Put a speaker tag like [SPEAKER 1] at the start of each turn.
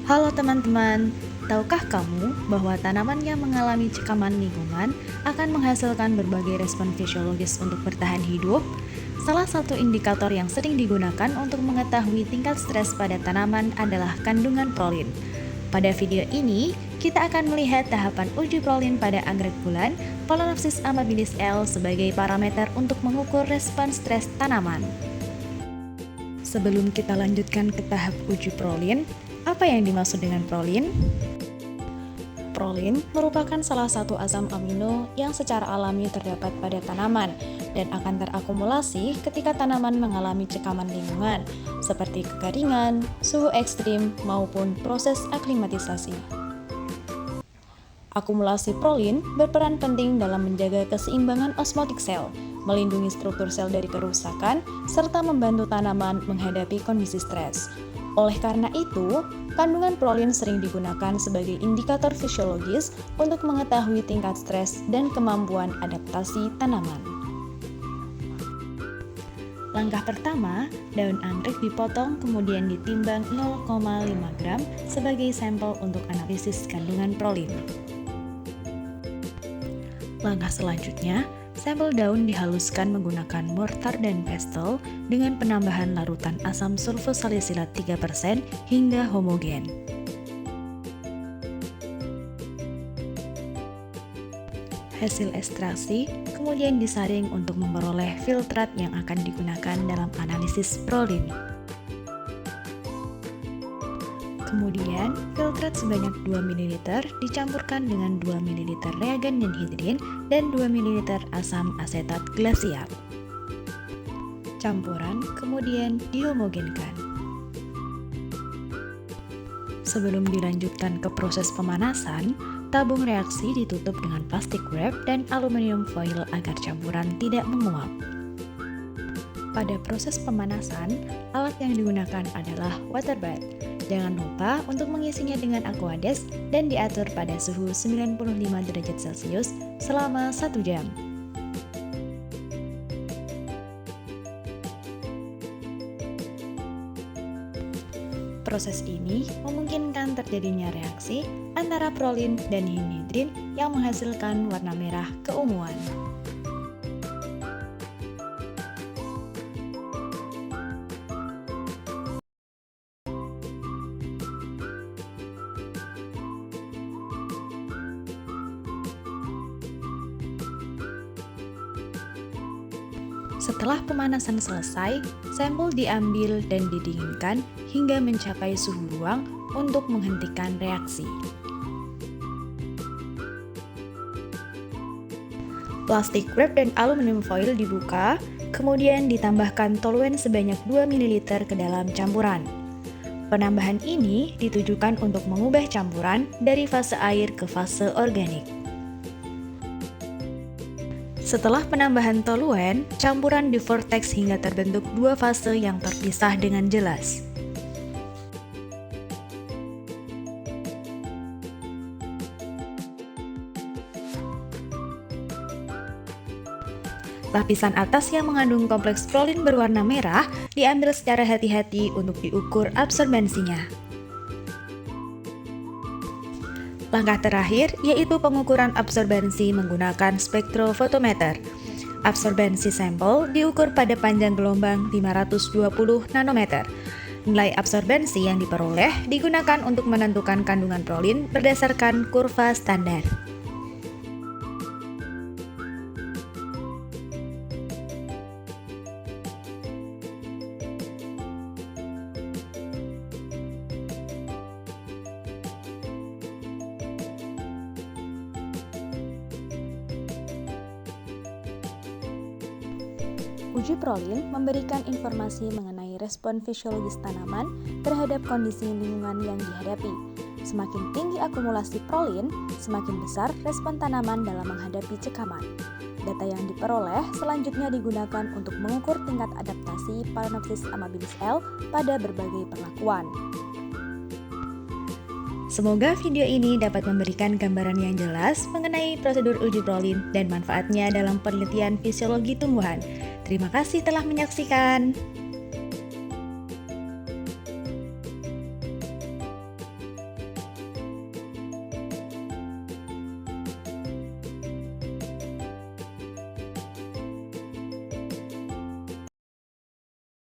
[SPEAKER 1] Halo teman-teman, tahukah kamu bahwa tanaman yang mengalami cekaman lingkungan akan menghasilkan berbagai respon fisiologis untuk bertahan hidup? Salah satu indikator yang sering digunakan untuk mengetahui tingkat stres pada tanaman adalah kandungan prolin. Pada video ini, kita akan melihat tahapan uji prolin pada anggrek bulan, Phalaenopsis amabilis L sebagai parameter untuk mengukur respon stres tanaman. Sebelum kita lanjutkan ke tahap uji prolin, apa yang dimaksud dengan prolin? Prolin merupakan salah satu asam amino yang secara alami terdapat pada tanaman dan akan terakumulasi ketika tanaman mengalami cekaman lingkungan, seperti kekeringan, suhu ekstrim, maupun proses aklimatisasi. Akumulasi prolin berperan penting dalam menjaga keseimbangan osmotik sel, melindungi struktur sel dari kerusakan, serta membantu tanaman menghadapi kondisi stres. Oleh karena itu, kandungan prolin sering digunakan sebagai indikator fisiologis untuk mengetahui tingkat stres dan kemampuan adaptasi tanaman. Langkah pertama, daun anggrek dipotong kemudian ditimbang 0,5 gram sebagai sampel untuk analisis kandungan prolin. Langkah selanjutnya, sampel daun dihaluskan menggunakan mortar dan pestle dengan penambahan larutan asam sulfosalisilat 3% hingga homogen. Hasil ekstraksi kemudian disaring untuk memperoleh filtrat yang akan digunakan dalam analisis prolin. Kemudian, filtrat sebanyak 2 ml dicampurkan dengan 2 ml reagen dihidrin dan 2 ml asam asetat glasial. Campuran kemudian dihomogenkan. Sebelum dilanjutkan ke proses pemanasan, tabung reaksi ditutup dengan plastik wrap dan aluminium foil agar campuran tidak menguap. Pada proses pemanasan, alat yang digunakan adalah water bath. Jangan lupa untuk mengisinya dengan aquades dan diatur pada suhu 95 derajat Celcius selama 1 jam. Proses ini memungkinkan terjadinya reaksi antara prolin dan dihidrin yang menghasilkan warna merah keunguan. Setelah pemanasan selesai, sampel diambil dan didinginkan hingga mencapai suhu ruang untuk menghentikan reaksi. Plastik wrap dan aluminium foil dibuka, kemudian ditambahkan toluen sebanyak 2 ml ke dalam campuran. Penambahan ini ditujukan untuk mengubah campuran dari fase air ke fase organik. Setelah penambahan toluen, campuran divortex hingga terbentuk 2 fase yang terpisah dengan jelas. Lapisan atas yang mengandung kompleks prolin berwarna merah diambil secara hati-hati untuk diukur absorbensinya. Langkah terakhir yaitu pengukuran absorbensi menggunakan spektrofotometer. Absorbensi sampel diukur pada panjang gelombang 520 nanometer. Nilai absorbensi yang diperoleh digunakan untuk menentukan kandungan prolin berdasarkan kurva standar. Uji prolin memberikan informasi mengenai respon fisiologis tanaman terhadap kondisi lingkungan yang dihadapi. Semakin tinggi akumulasi prolin, semakin besar respon tanaman dalam menghadapi cekaman. Data yang diperoleh selanjutnya digunakan untuk mengukur tingkat adaptasi Phalaenopsis amabilis L pada berbagai perlakuan. Semoga video ini dapat memberikan gambaran yang jelas mengenai prosedur uji prolin dan manfaatnya dalam penelitian fisiologi tumbuhan. Terima kasih telah menyaksikan.